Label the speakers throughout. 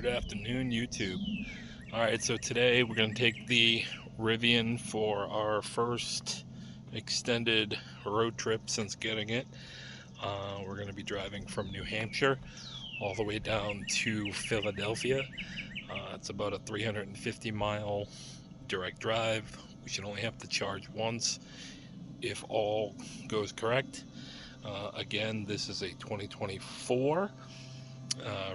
Speaker 1: Good afternoon, YouTube. Alright, so today we're going to take the Rivian for our first extended road trip since getting it. We're going to be driving from New Hampshire all the way down to Philadelphia. It's about a 350-mile direct drive. We should only have to charge once if all goes correct. Again, this is a 2024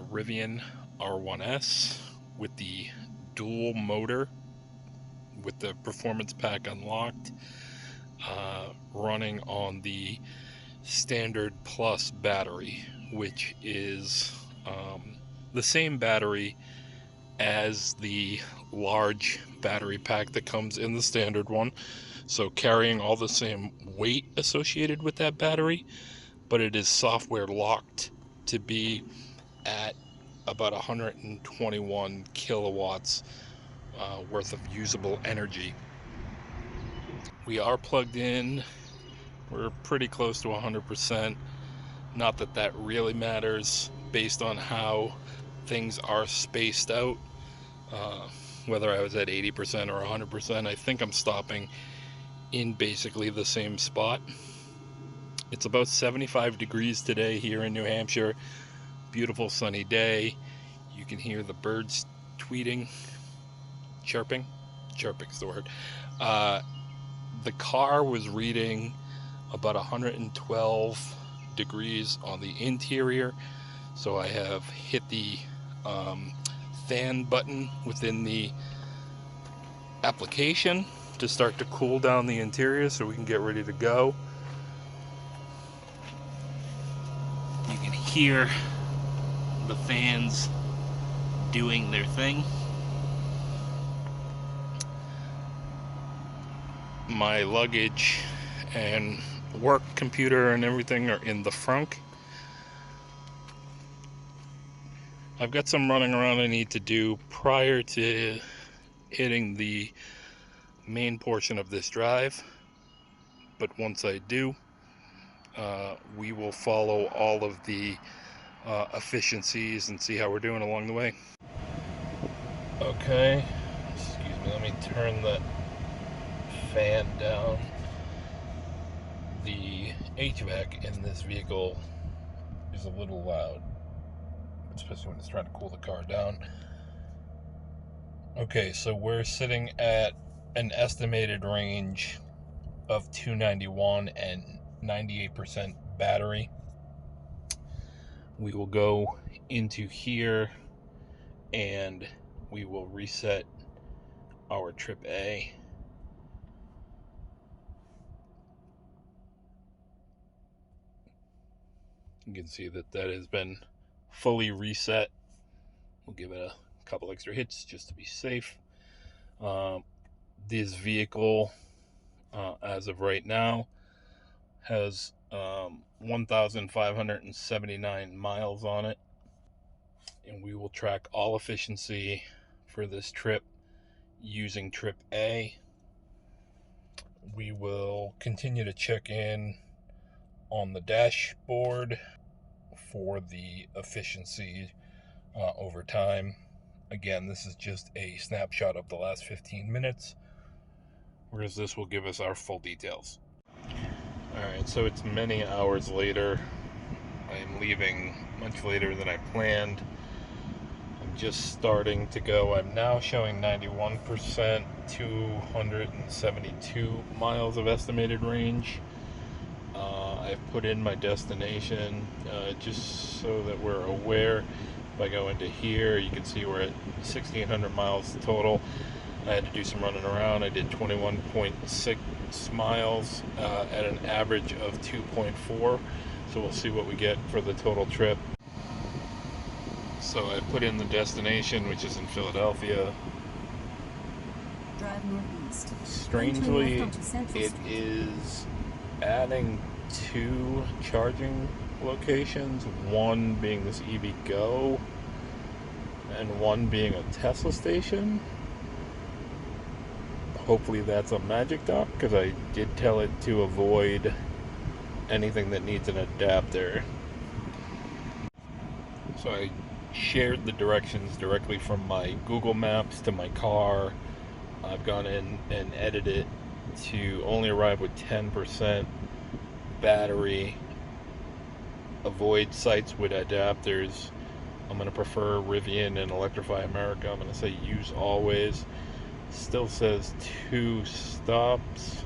Speaker 1: Rivian R1S with the dual motor with the performance pack unlocked, running on the standard plus battery, which is the same battery as the large battery pack that comes in the standard one, so carrying all the same weight associated with that battery, but it is software locked to be at about 121 kilowatts worth of usable energy. We are plugged in. We're pretty close to 100%. Not that that really matters based on how things are spaced out. Whether I was at 80% or 100%, I think I'm stopping in basically the same spot. It's about 75 degrees today here in New Hampshire. Beautiful sunny day. You can hear the birds tweeting, chirping's the word. The car was reading about 112 degrees on the interior, so I have hit the fan button within the application to start to cool down the interior so we can get ready to go. You can hear the fans doing their thing. My luggage and work computer and everything are in the front. I've got some running around I need to do prior to hitting the main portion of this drive, but once I do, we will follow all of the efficiencies and see how we're doing along the way. Okay, excuse me, let me turn the fan down. The HVAC in this vehicle is a little loud, especially when it's trying to cool the car down. Okay, so we're sitting at an estimated range of 291 and 98% battery. We will go into here and we will reset our trip A. You can see that that has been fully reset. We'll give it a couple extra hits just to be safe. This vehicle, as of right now, has 1,579 miles on it, and we will track all efficiency for this trip using trip A. We will continue to check in on the dashboard for the efficiency over time. Again, this is just a snapshot of the last 15 minutes, whereas this will give us our full details. Alright, so it's many hours later. I'm leaving much later than I planned. I'm just starting to go. I'm now showing 91%, 272 miles of estimated range. I've put in my destination just so that we're aware. If I go into here, you can see we're at 1,600 miles total. I had to do some running around. I did 21.6 miles at an average of 2.4. So we'll see what we get for the total trip. So I put in the destination, which is in Philadelphia.
Speaker 2: Drive northeast.
Speaker 1: Strangely, it is adding 2 charging locations, one being this EV Go and one being a Tesla station. Hopefully that's a magic dock, because I did tell it to avoid anything that needs an adapter. So I shared the directions directly from my Google Maps to my car. I've gone in and edited it to only arrive with 10% battery, avoid sites with adapters. I'm going to prefer Rivian and Electrify America. I'm going to say use always. Still says 2 stops.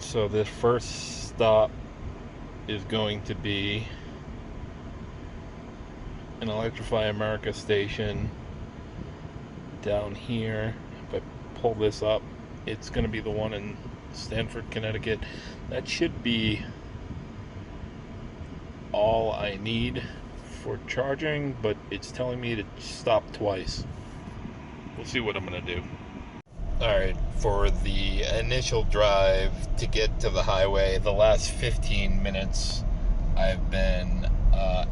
Speaker 1: So this first stop is going to be an Electrify America station down here. If I pull this up, it's going to be the one in Stamford, Connecticut. That should be all I need for charging, but it's telling me to stop twice. We'll see what I'm going to do. Alright, for the initial drive to get to the highway, the last 15 minutes I've been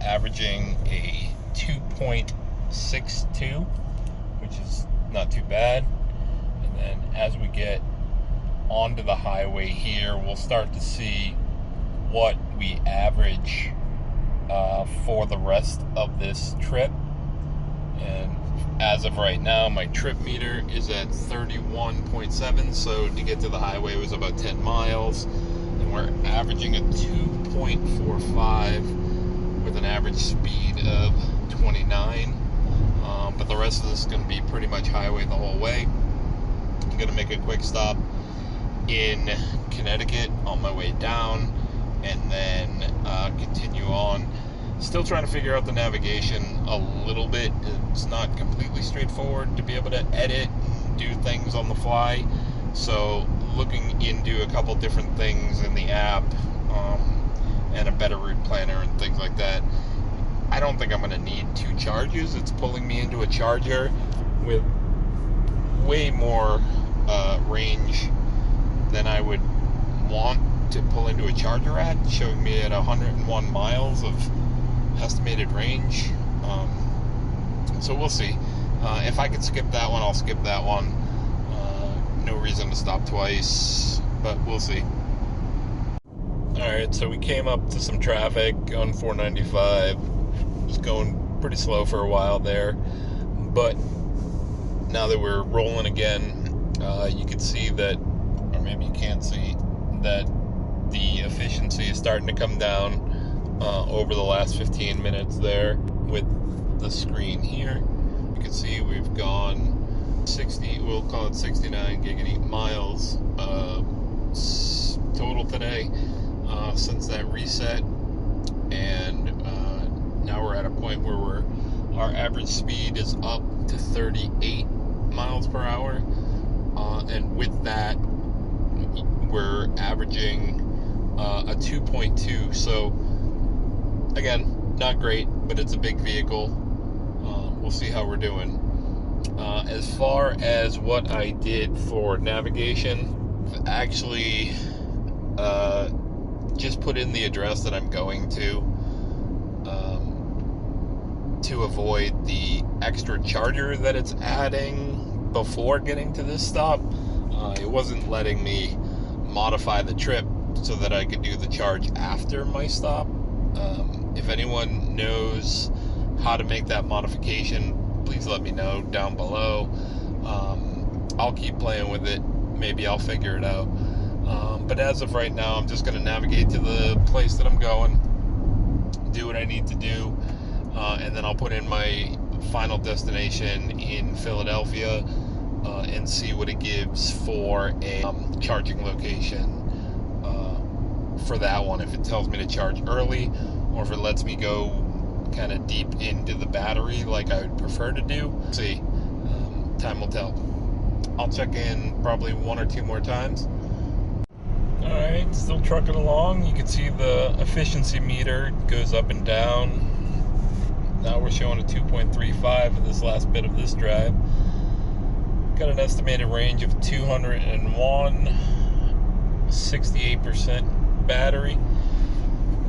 Speaker 1: averaging a 2.62, which is not too bad. And then as we get onto the highway here, we'll start to see what we average for the rest of this trip. And as of right now, my trip meter is at 31.7, so to get to the highway was about 10 miles, and we're averaging a 2.45 with an average speed of 29. But the rest of this is going to be pretty much highway the whole way. I'm going to make a quick stop in Connecticut on my way down, and then continue on. Still trying to figure out the navigation a little bit. It's not completely straightforward to be able to edit and do things on the fly. So looking into a couple different things in the app, and a better route planner and things like that. I don't think I'm going to need 2 chargers. It's pulling me into a charger with way more range than I would want to pull into a charger at, showing me at 101 miles of estimated range. So we'll see. If I could skip that one, I'll skip that one. No reason to stop twice, but we'll see. Alright, so we came up to some traffic on 495. Just going pretty slow for a while there, but now that we're rolling again, you can see that, or maybe you can't see, that the efficiency is starting to come down over the last 15 minutes there with the screen here. You can see we've gone 60, we'll call it 69 gigabyte miles total today since that reset, and now we're at a point where our average speed is up to 38 miles per hour, and with that we're averaging a 2.2. So again, not great, but it's a big vehicle. We'll see how we're doing. As far as what I did for navigation, actually just put in the address that I'm going to avoid the extra charger that it's adding before getting to this stop. It wasn't letting me modify the trip so that I could do the charge after my stop. If anyone knows how to make that modification, please let me know down below. I'll keep playing with it. Maybe I'll figure it out. But as of right now, I'm just going to navigate to the place that I'm going, do what I need to do, and then I'll put in my final destination in Philadelphia and see what it gives for a charging location for that one. If it tells me to charge early, or if it lets me go kind of deep into the battery like I would prefer to do. See, time will tell. I'll check in probably 1 or 2 more times. Alright, still trucking along. You can see the efficiency meter goes up and down. Now we're showing a 2.35 in this last bit of this drive. Got an estimated range of 201, 68% battery.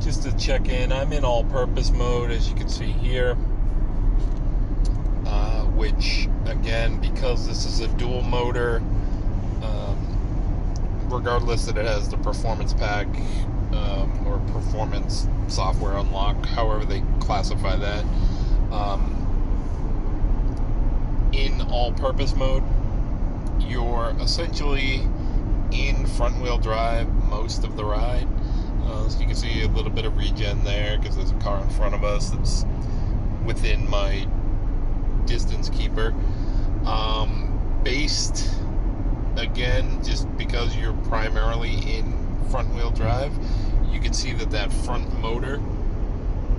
Speaker 1: Just to check in, I'm in all-purpose mode, as you can see here, which again, because this is a dual motor, regardless that it has the performance pack or performance software unlock, however they classify that. In all-purpose mode, you're essentially in front-wheel drive most of the ride. So you can see a little bit of regen there because there's a car in front of us that's within my distance keeper. Based, again, just because you're primarily in front-wheel drive, you can see that front motor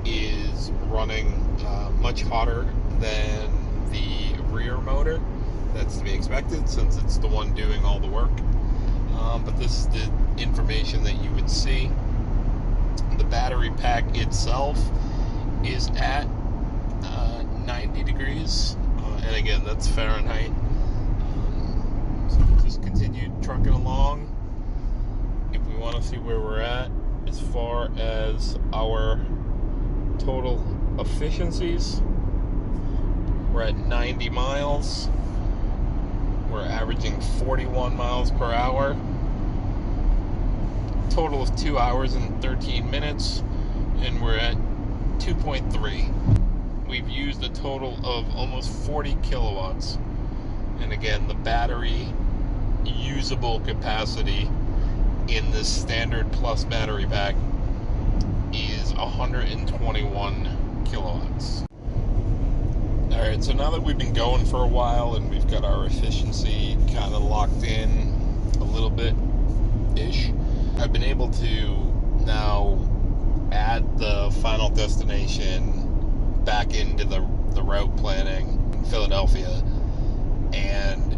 Speaker 1: is running much hotter than the rear motor. That's to be expected since it's the one doing all the work. But this is the information that you would see. The battery pack itself is at 90 degrees, and again, that's Fahrenheit. So we'll just continue trucking along. If we want to see where we're at as far as our total efficiencies, we're at 90 miles. We're averaging 41 miles per hour. Total of 2 hours and 13 minutes, and we're at 2.3. We've used a total of almost 40 kilowatts. And again, the battery usable capacity in this standard plus battery pack is 121 kilowatts. Alright, so now that we've been going for a while and we've got our efficiency kind of locked in a little bit-ish, I've been able to now add the final destination back into the route planning in Philadelphia, and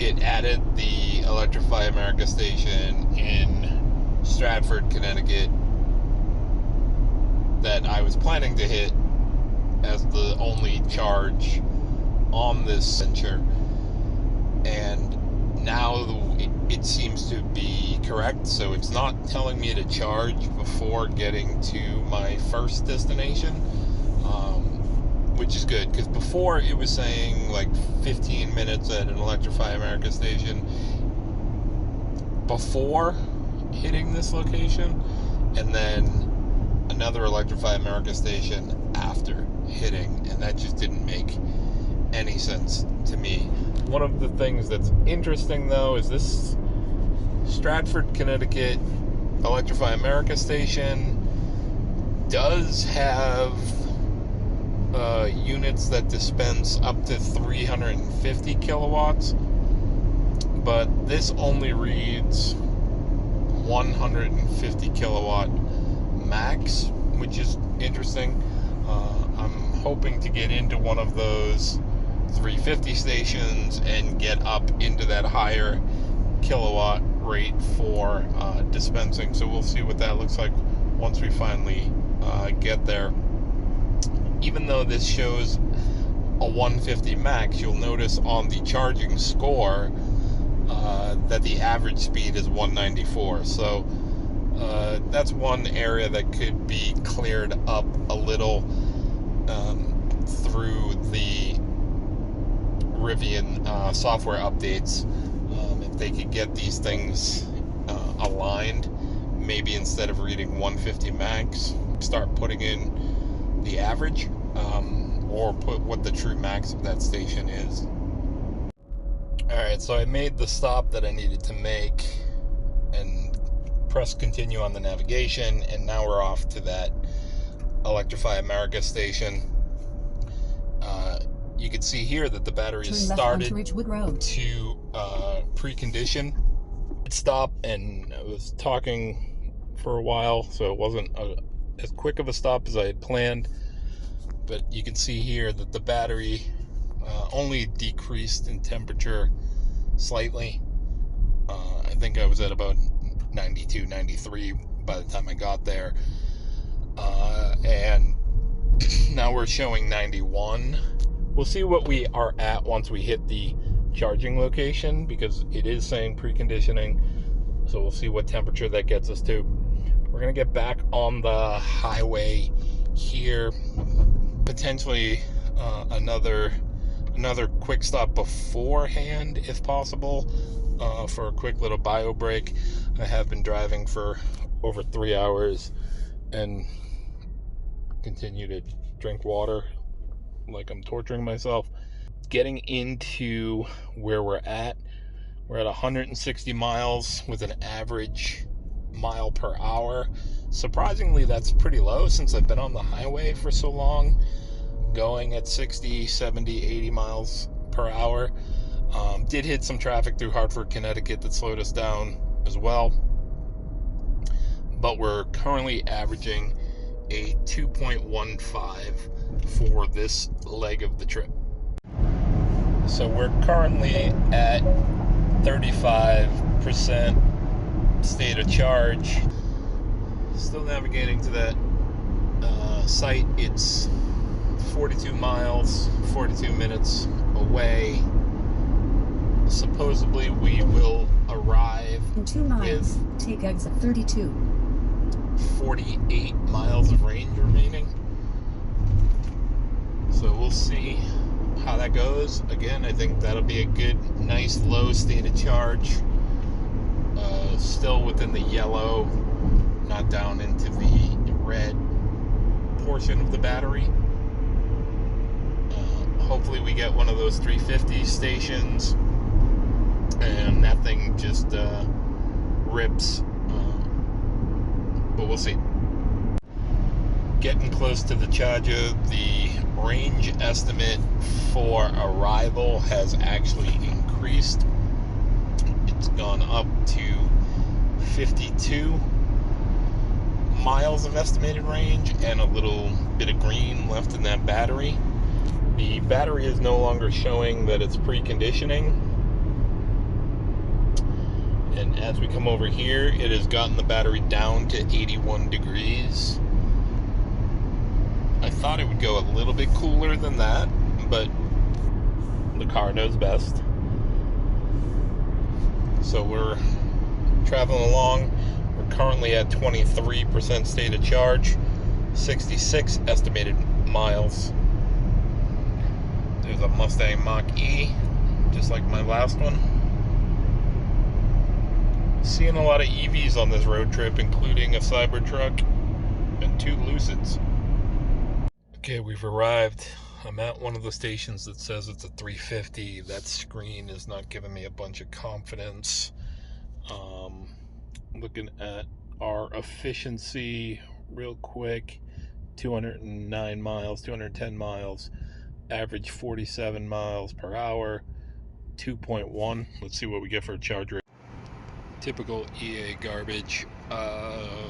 Speaker 1: it added the Electrify America station in Stratford, Connecticut that I was planning to hit as the only charge on this venture, and now it seems to be correct, so it's not telling me to charge before getting to my first destination, which is good, because before it was saying like 15 minutes at an Electrify America station before hitting this location, and then another Electrify America station after hitting, and that just didn't make any sense to me. One of the things that's interesting though is this Stratford, Connecticut Electrify America station does have units that dispense up to 350 kilowatts, but this only reads 150 kilowatt max, which is interesting. I'm hoping to get into one of those 350 stations and get up into that higher kilowatt rate for dispensing, so we'll see what that looks like once we finally get there. Even though this shows a 150 max, you'll notice on the charging score that the average speed is 194, so that's one area that could be cleared up a little through the Rivian software updates. If they could get these things aligned, maybe instead of reading 150 max, start putting in the average, or put what the true max of that station is. Alright, so I made the stop that I needed to make and press continue on the navigation, and now we're off to that Electrify America station. You can see here that the battery is started to precondition. Stop, and I was talking for a while, so it wasn't as quick of a stop as I had planned, but you can see here that the battery only decreased in temperature slightly. I think I was at about 92, 93 by the time I got there, and now we're showing 91. We'll see what we are at once we hit the charging location, because it is saying preconditioning, so we'll see what temperature that gets us to. We're gonna get back on the highway here, potentially another quick stop beforehand if possible, for a quick little bio break. I have been driving for over 3 hours and continue to drink water like I'm torturing myself. Getting into where we're at 160 miles with an average mile per hour. Surprisingly, that's pretty low since I've been on the highway for so long, going at 60, 70, 80 miles per hour. Did hit some traffic through Hartford, Connecticut that slowed us down as well. But we're currently averaging a 2.15 for this leg of the trip. So we're currently at 35% state of charge. Still navigating to that site. It's 42 miles, 42 minutes away. Supposedly we will arrive
Speaker 2: in 2 miles. Take exit 32.
Speaker 1: 48 miles of range remaining. So we'll see how that goes. Again, I think that'll be a good, nice, low state of charge. Still within the yellow, not down into the red portion of the battery. Hopefully we get one of those 350 stations and that thing just rips. But we'll see. Getting close to the charger. The range estimate for arrival has actually increased. It's gone up to 52 miles of estimated range and a little bit of green left in that battery. The battery is no longer showing that it's preconditioning. And as we come over here, it has gotten the battery down to 81 degrees. I thought it would go a little bit cooler than that, but the car knows best. So we're traveling along. We're currently at 23% state of charge, 66 estimated miles. There's a Mustang Mach-E, just like my last one. Seeing a lot of EVs on this road trip, including a Cybertruck and 2 Lucids. Okay, we've arrived. I'm at one of the stations that says it's a 350. That screen is not giving me a bunch of confidence. Looking at our efficiency real quick. 209 miles, 210 miles. Average 47 miles per hour. 2.1. Let's see what we get for a charge rate. Typical EA garbage.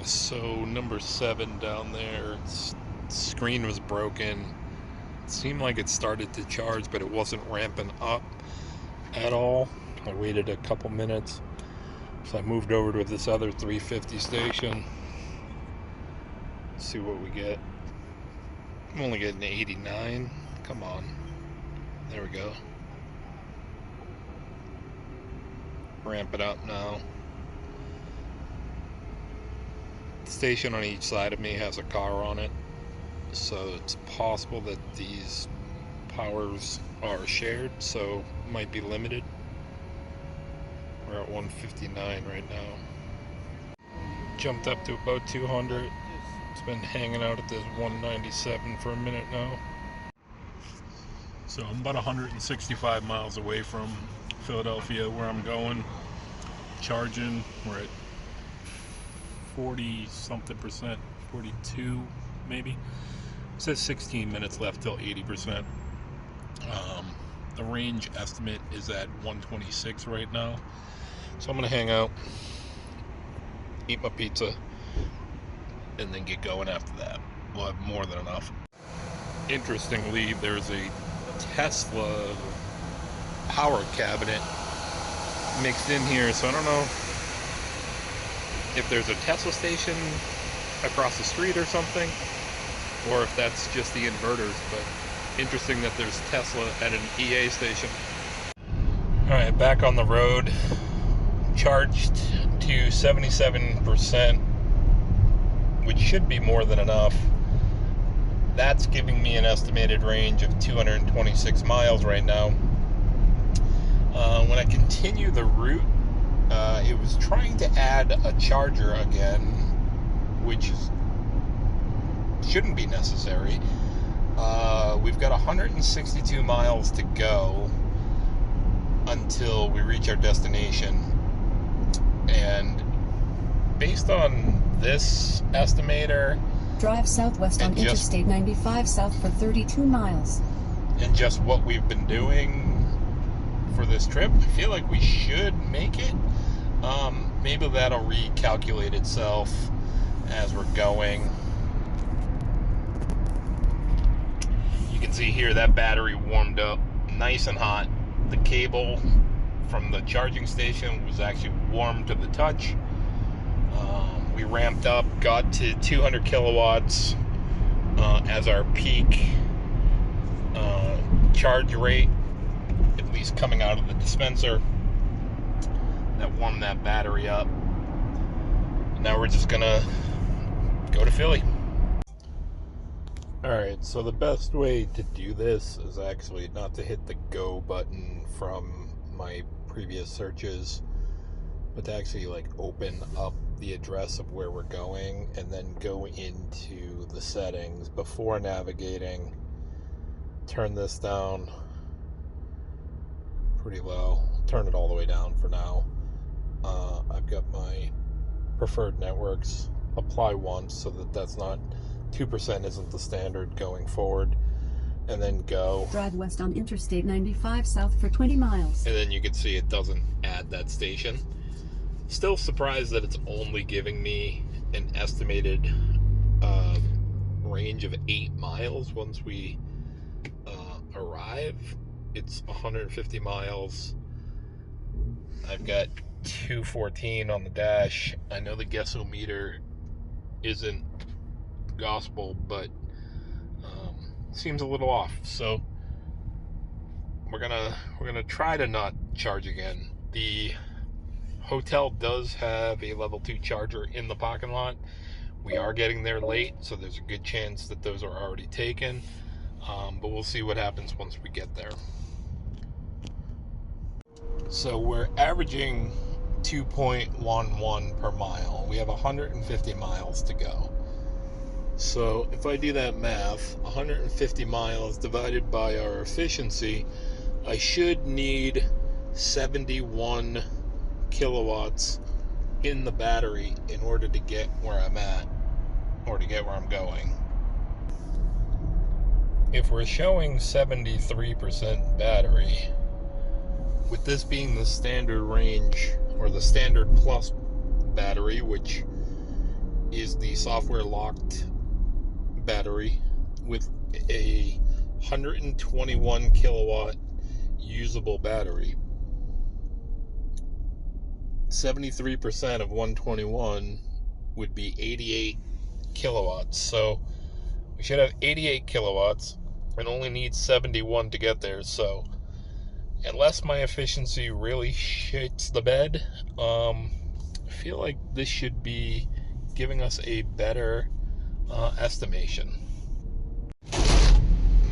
Speaker 1: So number 7 down there, screen was broken. It seemed like it started to charge, but it wasn't ramping up at all. I waited a couple minutes, so I moved over to this other 350 station. Let's see what we get. I'm only getting 89. Come on. There we go. Ramp it up now. The station on each side of me has a car on it, so it's possible that these powers are shared, so might be limited. We're at 159 right now. Jumped up to about 200. It's been hanging out at this 197 for a minute now. So I'm about 165 miles away from Philadelphia, where I'm going. Charging, we're at 40 something percent, 42 maybe. It says 16 minutes left till 80%. The range estimate is at 126 right now. So I'm gonna hang out, eat my pizza, and then get going after that. We'll have more than enough. Interestingly, there's a Tesla power cabinet mixed in here, so I don't know if there's a Tesla station across the street or something, or if that's just the inverters, but interesting that there's Tesla at an EA station. Alright, back on the road, charged to 77%, which should be more than enough. That's giving me an estimated range of 226 miles right now. When I continue the route, it was trying to add a charger again, which shouldn't be necessary. We've got 162 miles to go until we reach our destination, and based on this estimator,
Speaker 2: drive southwest on Interstate 95 south for 32 miles.
Speaker 1: And just what we've been doing for this trip, I feel like we should make it. Maybe that'll recalculate itself as we're going. You can see here that battery warmed up nice and hot. The cable from the charging station was actually warm to the touch. We ramped up, got to 200 kilowatts as our peak charge rate, at least coming out of the dispenser. That warmed that battery up. Now we're just gonna go to Philly. Alright, so the best way to do this is actually not to hit the go button from my previous searches, but to actually like open up the address of where we're going and then go into the settings before navigating. Turn this down pretty low. Turn it all the way down for now. I've got my preferred networks. Apply once so that that's not 2% isn't the standard going forward, and then go.
Speaker 2: Drive west on Interstate 95 south for 20 miles.
Speaker 1: And then you can see it doesn't add that station. Still surprised that it's only giving me an estimated range of 8 miles once we arrive. It's 150 miles. I've got 214 on the dash. I know the guessometer isn't gospel, but seems a little off. So we're gonna try to not charge again. The hotel does have a level 2 charger in the parking lot. We are getting there late, so there's a good chance that those are already taken. But we'll see what happens once we get there. So we're averaging 2.11 per mile. We have 150 miles to go. So if I do that math, 150 miles divided by our efficiency, I should need 71 kilowatts in the battery in order to get where I'm at, or to get where I'm going. If we're showing 73% battery, with this being the standard range, or the standard plus battery, which is the software locked battery with a 121 kilowatt usable battery, 73% of 121 would be 88 kilowatts. So we should have 88 kilowatts and only need 71 to get there. So unless my efficiency really shits the bed, I feel like this should be giving us a better estimation.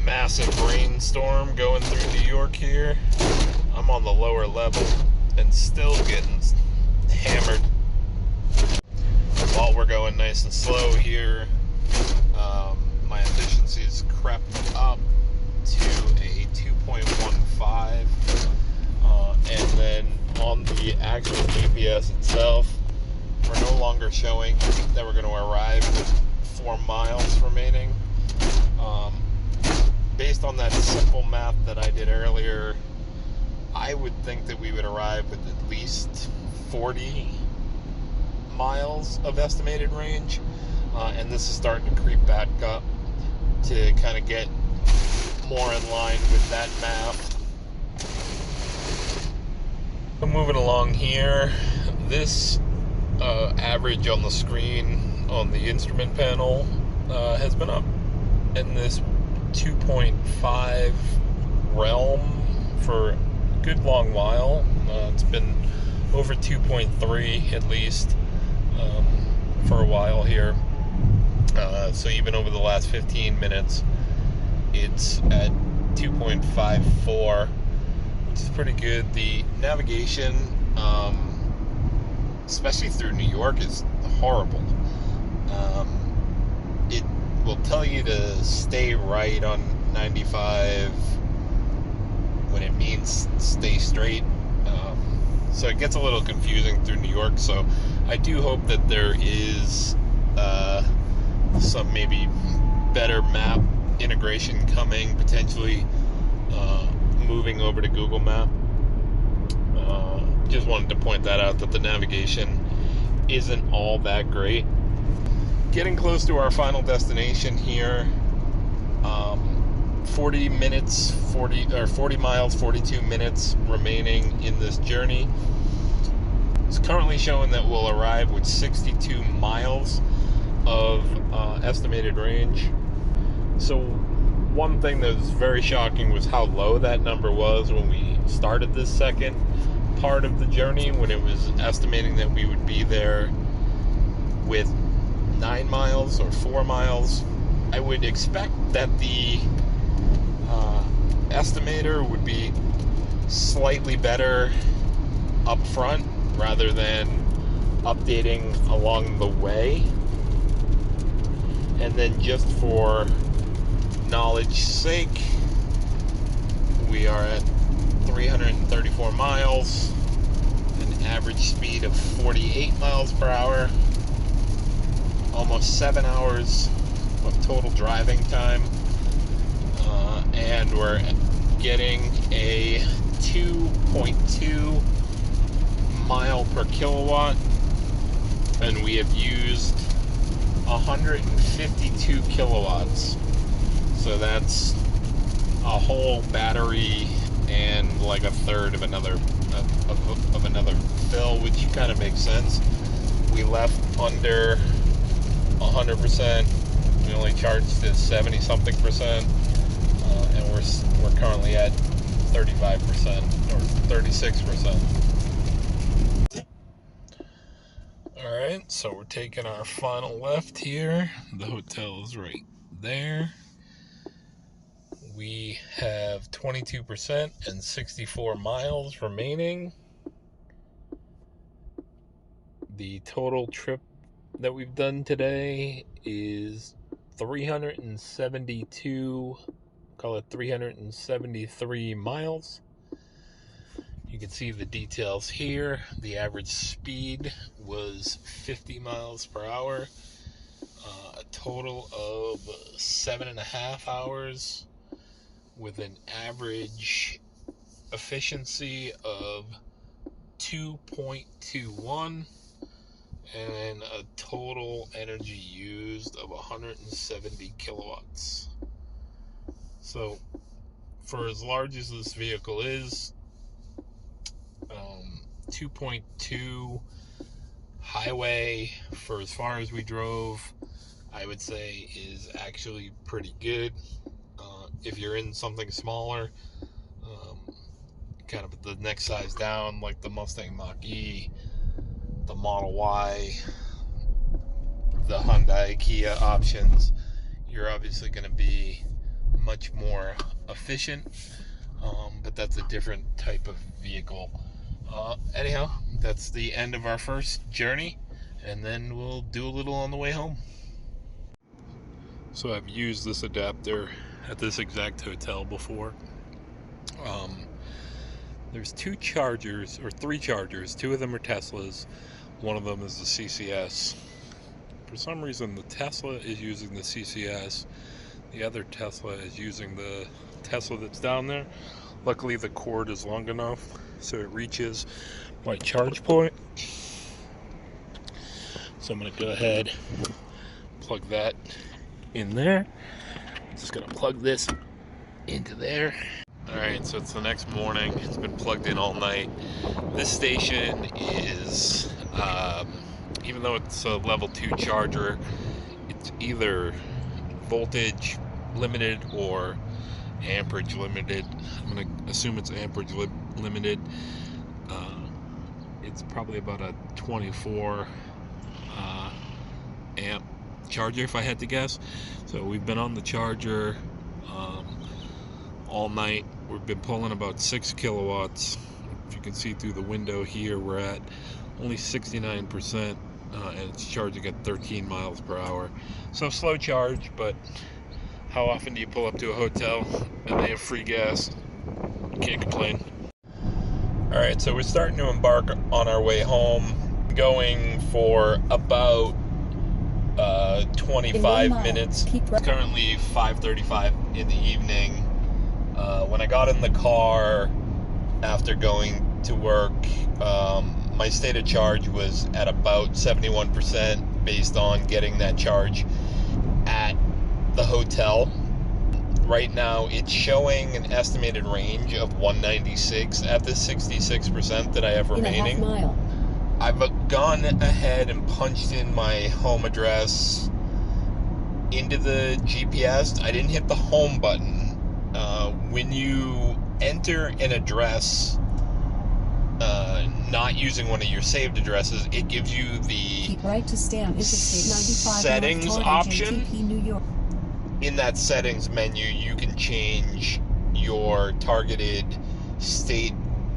Speaker 1: Massive rainstorm going through New York here. I'm on the lower level and still getting hammered. While we're going nice and slow here, my efficiency's crept up to a 2.15, and then on the actual GPS itself, we're no longer showing that we're going to arrive with 4 miles remaining. Based on that simple math that I did earlier, I would think that we would arrive with at least 40 miles of estimated range, and this is starting to creep back up to kind of get more in line with that math. So moving along here, this average on the screen on the instrument panel has been up in this 2.5 realm for a good long while. It's been over 2.3 at least for a while here. So even over the last 15 minutes, it's at 2.54, which is pretty good. The navigation, especially through New York, is horrible. It will tell you to stay right on 95 when it means stay straight. So it gets a little confusing through New York. So I do hope that there is some maybe better map integration coming, potentially moving over to Google Map. Just wanted to point that out, that the navigation isn't all that great. Getting close to our final destination here. 40 miles, 42 minutes remaining in this journey. It's currently showing that we'll arrive with 62 miles of estimated range. So one thing that was very shocking was how low that number was when we started this second part of the journey, when it was estimating that we would be there with 9 miles or 4 miles. I would expect that the estimator would be slightly better up front rather than updating along the way. And then just for knowledge's sake, we are at 334 miles, an average speed of 48 miles per hour, almost 7 hours of total driving time, and we're getting a 2.2 mile per kilowatt, and we have used 152 kilowatts. So that's a whole battery and like a third of another fill, which kind of makes sense. We left under 100%. We only charged at 70 something percent, and we're currently at 35% or 36%. All right, so we're taking our final left here. The hotel is right there. We have 22% and 64 miles remaining. The total trip that we've done today is 373 miles. You can see the details here. The average speed was 50 miles per hour. A total of 7.5 hours with an average efficiency of 2.21 and a total energy used of 170 kilowatts. So for as large as this vehicle is, 2.2 highway for as far as we drove, I would say is actually pretty good. If you're in something smaller, kind of the next size down, like the Mustang Mach-E, the Model Y, the Hyundai, Kia options, you're obviously going to be much more efficient, but that's a different type of vehicle. Anyhow, that's the end of our first journey, and then we'll do a little on the way home. So I've used this adapter at this exact hotel before. There's 2 chargers, or 3 chargers. 2 of them are Teslas. One of them is the CCS. For some reason, the Tesla is using the CCS. The other Tesla is using the Tesla that's down there. Luckily, the cord is long enough so it reaches my charge point. So I'm going to go ahead, plug that in there. Just going to plug this into there. Alright, so it's the next morning. It's been plugged in all night. This station is, even though it's a level 2 charger, it's either voltage limited or amperage limited. I'm going to assume it's amperage limited. It's probably about a 24 amp charger if I had to guess. So we've been on the charger all night. We've been pulling about 6 kilowatts. If you can see through the window here, we're at only 69%. and it's charging at 13 miles per hour. So slow charge, but how often do you pull up to a hotel and they have free gas? You can't complain. Alright, so we're starting to embark on our way home, going for about 25 minutes. It's currently 5:35 in the evening. When I got in the car after going to work, my state of charge was at about 71% based on getting that charge at the hotel. Right now it's showing an estimated range of 196 at the 66% that I have remaining.
Speaker 2: In a half mile.
Speaker 1: I've gone ahead and punched in my home address into the GPS. I didn't hit the home button. When you enter an address not using one of your saved addresses, it gives you the
Speaker 2: keep right to stay on Interstate 95
Speaker 1: settings
Speaker 2: North
Speaker 1: option.
Speaker 2: JTP, New York.
Speaker 1: In that settings menu, you can change your targeted state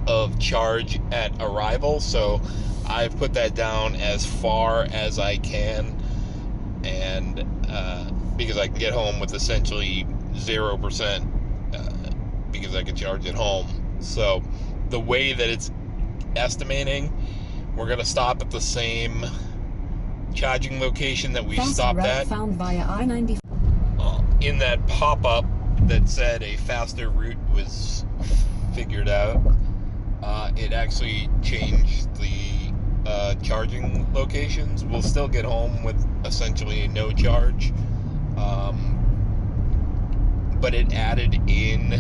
Speaker 1: of charge at arrival. So I've put that down as far as I can, and because I can get home with essentially 0%, because I can charge at home. So the way that it's estimating, we're going to stop at the same charging location that we stopped at.
Speaker 2: Found via I-90.
Speaker 1: In that pop-up that said a faster route was figured out, it actually changed the charging locations. We'll still get home with essentially no charge, but it added in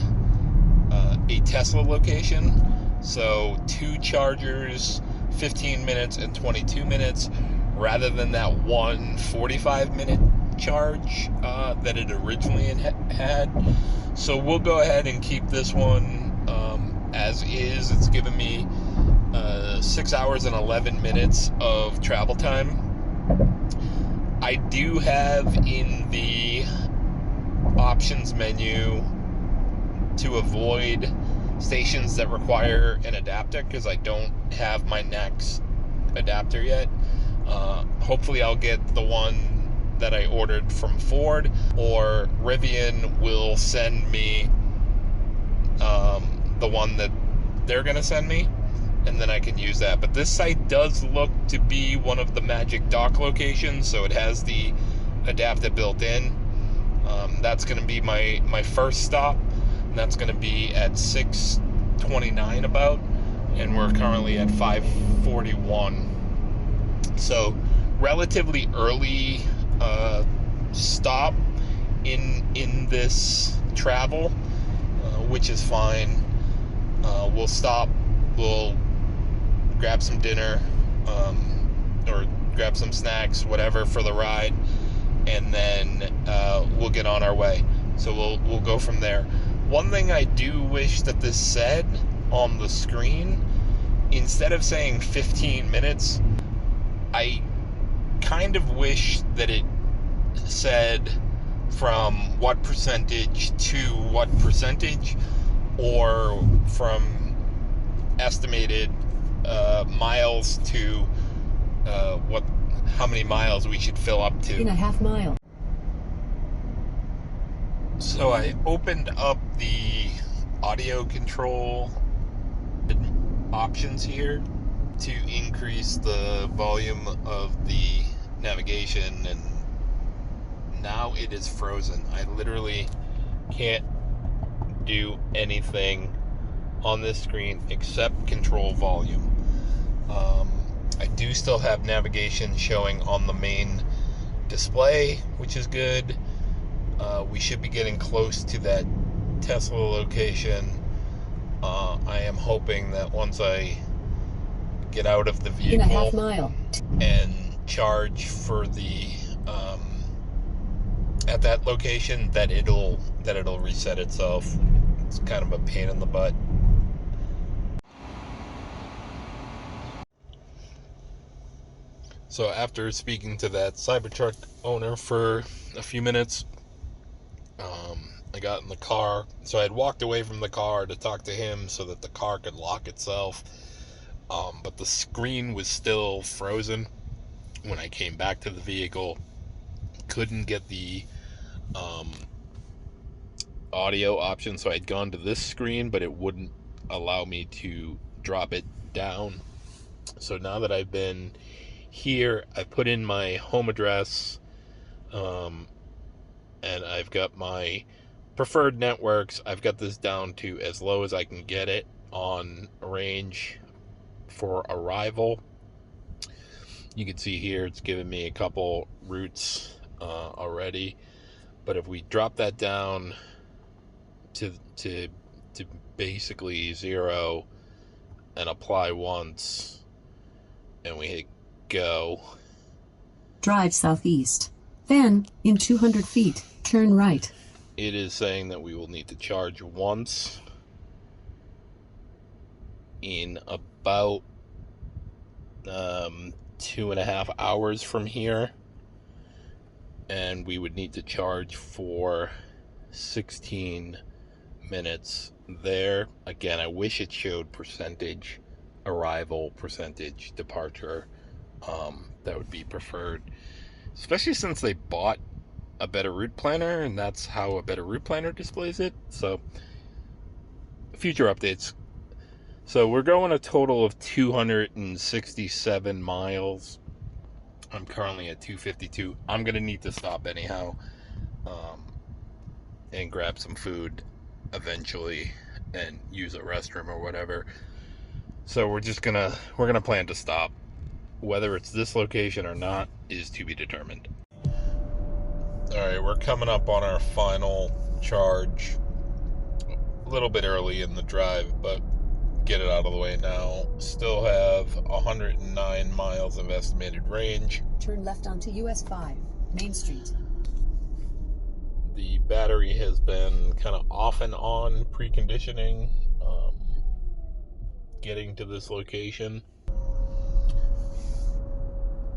Speaker 1: a Tesla location. So 2 chargers, 15 minutes and 22 minutes, rather than that 1 45-minute charge that it originally had. So we'll go ahead and keep this one as is. It's given me 6 hours and 11 minutes of travel time. I do have in the options menu to avoid stations that require an adapter, because I don't have my next adapter yet. Hopefully I'll get the one that I ordered from Ford, or Rivian will send me the one that they're going to send me, and then I can use that. But this site does look to be one of the magic dock locations, so it has the adapter built in. That's going to be my first stop, and that's going to be at 6:29 about, and we're currently at 5:41. So relatively early stop in this travel, which is fine. We'll stop, we'll grab some dinner, or grab some snacks, whatever, for the ride, and then we'll get on our way. So we'll go from there. One thing I do wish that this said on the screen, instead of saying 15 minutes, I kind of wish that it said from what percentage to what percentage, or from estimated miles to how many miles we should fill up to.
Speaker 2: In a half mile.
Speaker 1: So I opened up the audio control options here to increase the volume of the navigation, and now it is frozen. I literally can't do anything on this screen except control volume. I do still have navigation showing on the main display, which is good. We should be getting close to that Tesla location. I am hoping that once I get out of the vehicle
Speaker 2: in a half mile
Speaker 1: and charge for the at that location, that it'll reset itself. It's kind of a pain in the butt. So after speaking to that Cybertruck owner for a few minutes, I got in the car. So I had walked away from the car to talk to him so that the car could lock itself. But the screen was still frozen. when I came back to the vehicle. Couldn't get the audio option, so I'd gone to this screen, but it wouldn't allow me to drop it down. So now that I've been here, I put in my home address, and I've got my preferred networks. I've got this down to as low as I can get it on range for arrival. You can see here it's giving me a couple routes already, but if we drop that down to basically 0 and apply once, and we hit go.
Speaker 2: Drive southeast. Then, in 200 feet, turn right.
Speaker 1: It is saying that we will need to charge once in about 2.5 hours from here, and we would need to charge for 16 minutes there. Again, I wish it showed percentage arrival, percentage departure. That would be preferred, especially since they bought a better route planner, and that's how a better route planner displays it. So future updates. So we're going a total of 267 miles. I'm currently at 252. I'm gonna need to stop anyhow, and grab some food eventually and use a restroom or whatever. So we're gonna plan to stop. Whether it's this location or not is to be determined. Alright, we're coming up on our final charge. A little bit early in the drive, but get it out of the way now. Still have 109 miles of estimated range.
Speaker 2: Turn left onto US 5, Main Street.
Speaker 1: The battery has been kind of off and on preconditioning, getting to this location.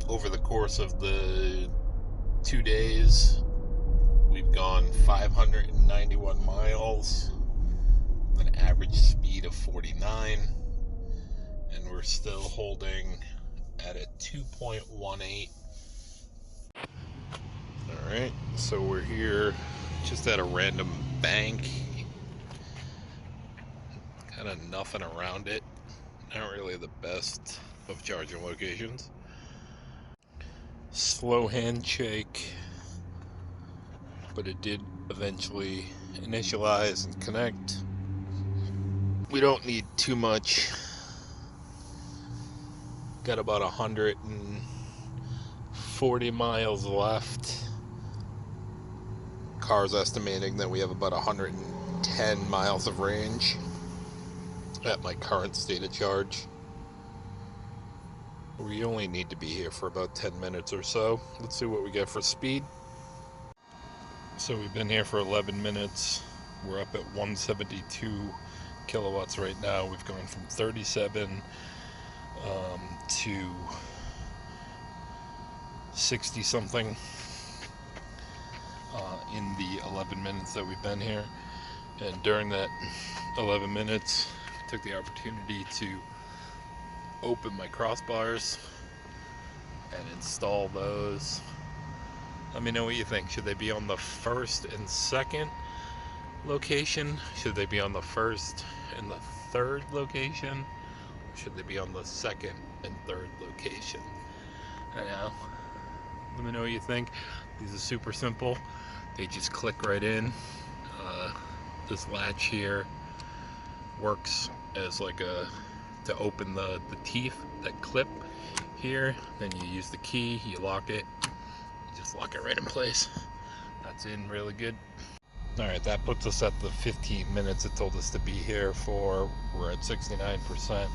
Speaker 1: Over the course of the 2 days, we've gone 591 miles, an average speed of 49, and we're still holding at a 2.18. Alright, so we're here just at a random bank, kind of nothing around it. Not really the best of charging locations. Slow handshake, but it did eventually initialize and connect. We don't need too much. Got about 140 miles left. Car's estimating that we have about 110 miles of range at my current state of charge. We only need to be here for about 10 minutes or so. Let's see what we get for speed. So we've been here for 11 minutes. We're up at 172 kilowatts right now. We've gone from 37 to 60 something in the 11 minutes that we've been here. And during that 11 minutes, I took the opportunity to open my crossbars and install those. Let me know what you think. Should they be on the first and second location? Should they be on the first and the third location? Or should they be on the second and third location? I know. Let me know what you think. These are super simple. They just click right in. This latch here works as like to open the teeth that clip here. Then you use the key, you lock it, you just lock it right in place. That's in really good. Alright, that puts us at the 15 minutes it told us to be here for. We're at 69%.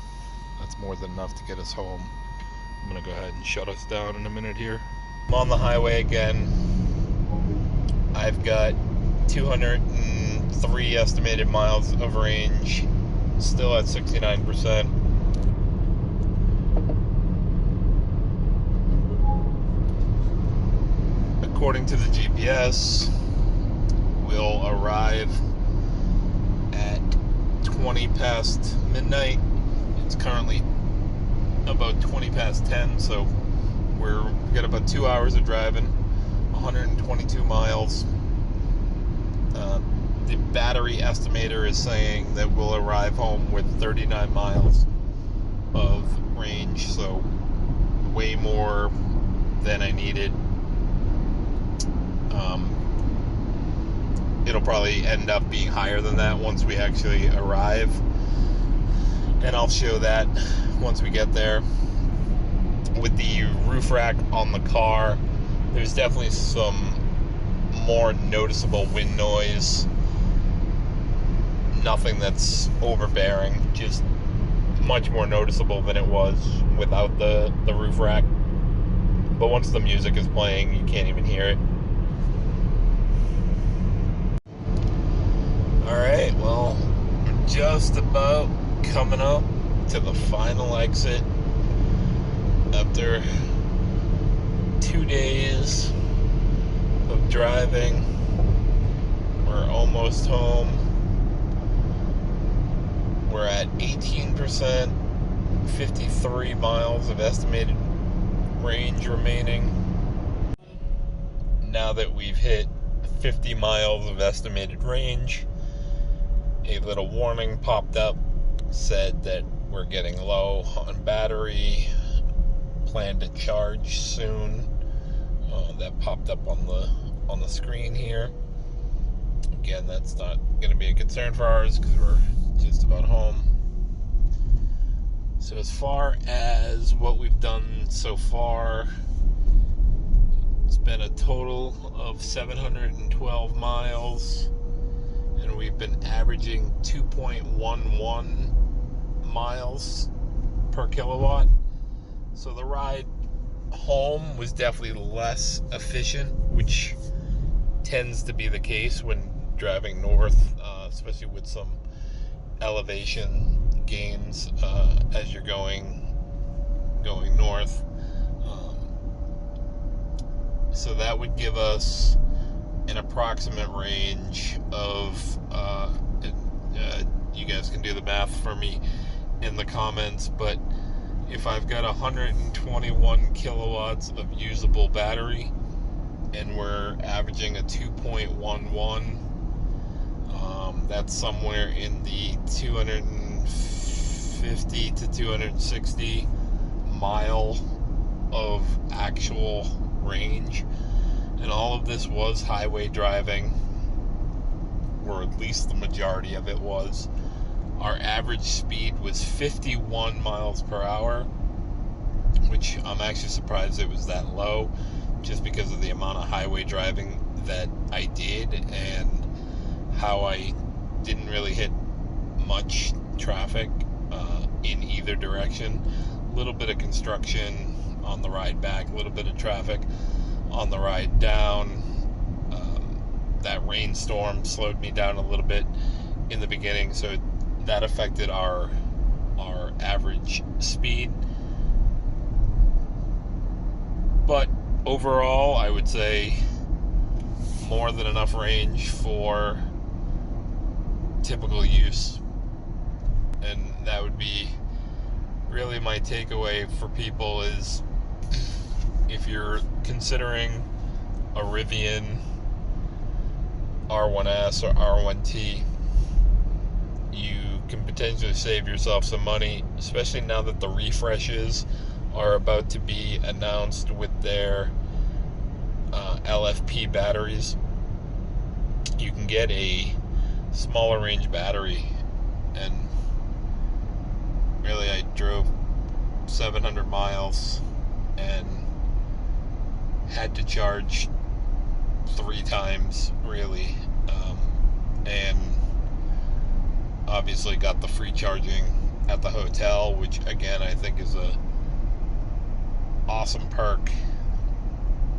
Speaker 1: That's more than enough to get us home. I'm gonna go ahead and shut us down in a minute here. I'm on the highway again. I've got 203 estimated miles of range, still at 69%. According to the GPS, we'll arrive at 20 past midnight. It's currently about 20 past 10, so
Speaker 3: we got about 2 hours of driving, 122 miles. The battery estimator is saying that we'll arrive home with 39 miles of range, so way more than I needed. It'll probably end up being higher than that once we actually arrive, and I'll show that once we get there. With the roof rack on the car, there's definitely some more noticeable wind noise. Nothing that's overbearing, just much more noticeable than it was without the roof rack. But once the music is playing, you can't even hear it. Alright, well, we're just about coming up to the final exit after 2 days of driving. We're almost home. We're at 18%, 53 miles of estimated range remaining. Now that we've hit 50 miles of estimated range, a little warning popped up, said that we're getting low on battery, plan to charge soon. That popped up on the screen here. Again, that's not going to be a concern for ours because we're just about home. So as far as what we've done so far, it's been a total of 712 miles, and we've been averaging 2.11 miles per kilowatt. So the ride home was definitely less efficient, which tends to be the case when driving north, especially with some elevation gains as you're going north. So that would give us an approximate range of you guys can do the math for me in the comments, but if I've got 121 kilowatts of usable battery and we're averaging a 2.11, that's somewhere in the 250 to 260 mile of actual range. And all of this was highway driving, or at least the majority of it was. Our average speed was 51 miles per hour, which I'm actually surprised it was that low, just because of the amount of highway driving that I did and how I didn't really hit much traffic in either direction. A little bit of construction on the ride back, a little bit of traffic on the ride down. That rainstorm slowed me down a little bit in the beginning, so that affected our average speed. But overall, I would say more than enough range for typical use. And that would be really my takeaway for people is, if you're considering a Rivian R1S or R1T, you can potentially save yourself some money, especially now that the refreshes are about to be announced with their LFP batteries. You can get a smaller range battery, and really I drove 700 miles and had to charge 3 times really, and obviously got the free charging at the hotel, which again I think is a awesome perk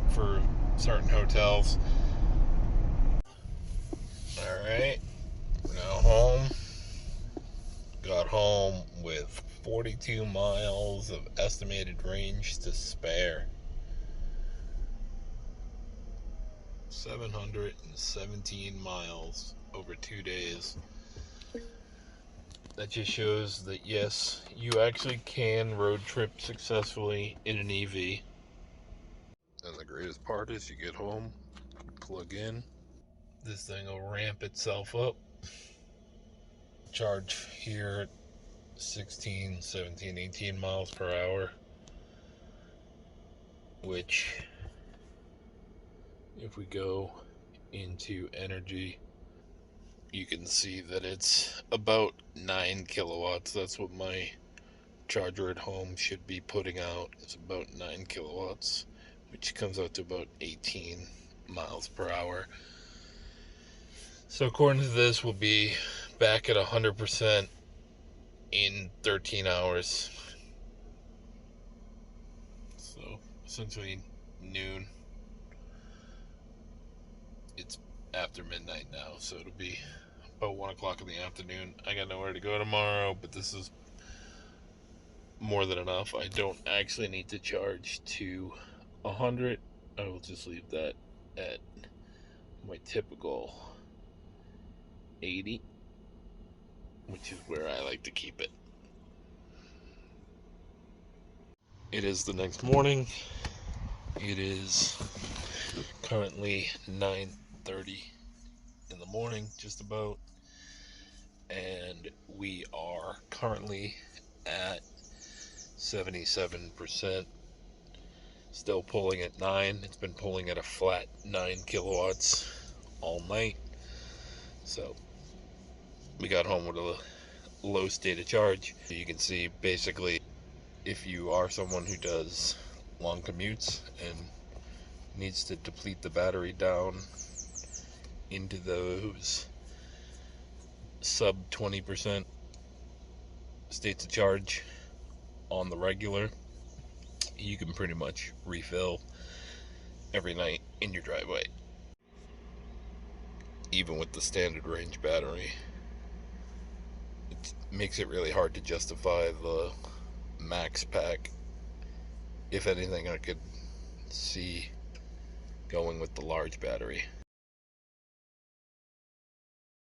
Speaker 3: for certain hotels. Alright, we're now home. Got home with 42 miles of estimated range to spare. 717 miles over 2 days. That just shows that yes, you actually can road trip successfully in an EV. And the greatest part is you get home, plug in, this thing will ramp itself up. Charge here at 16, 17, 18 miles per hour, which if we go into energy, you can see that it's about 9 kilowatts. That's what my charger at home should be putting out. It's about 9 kilowatts, which comes out to about 18 miles per hour. So according to this, we'll be back at 100% in 13 hours. So essentially noon. It's after midnight now, so it'll be about 1 o'clock in the afternoon. I got nowhere to go tomorrow, but this is more than enough. I don't actually need to charge to 100. I will just leave that at my typical 80, which is where I like to keep it. It is the next morning. It is currently 9:30 in the morning, just about, and we are currently at 77%. Still pulling at 9. It's been pulling at a flat 9 kilowatts all night. So we got home with a low state of charge. You can see basically if you are someone who does long commutes and needs to deplete the battery down into those sub 20% states of charge on the regular, you can pretty much refill every night in your driveway, even with the standard range battery. It makes it really hard to justify the max pack. If anything, I could see going with the large battery.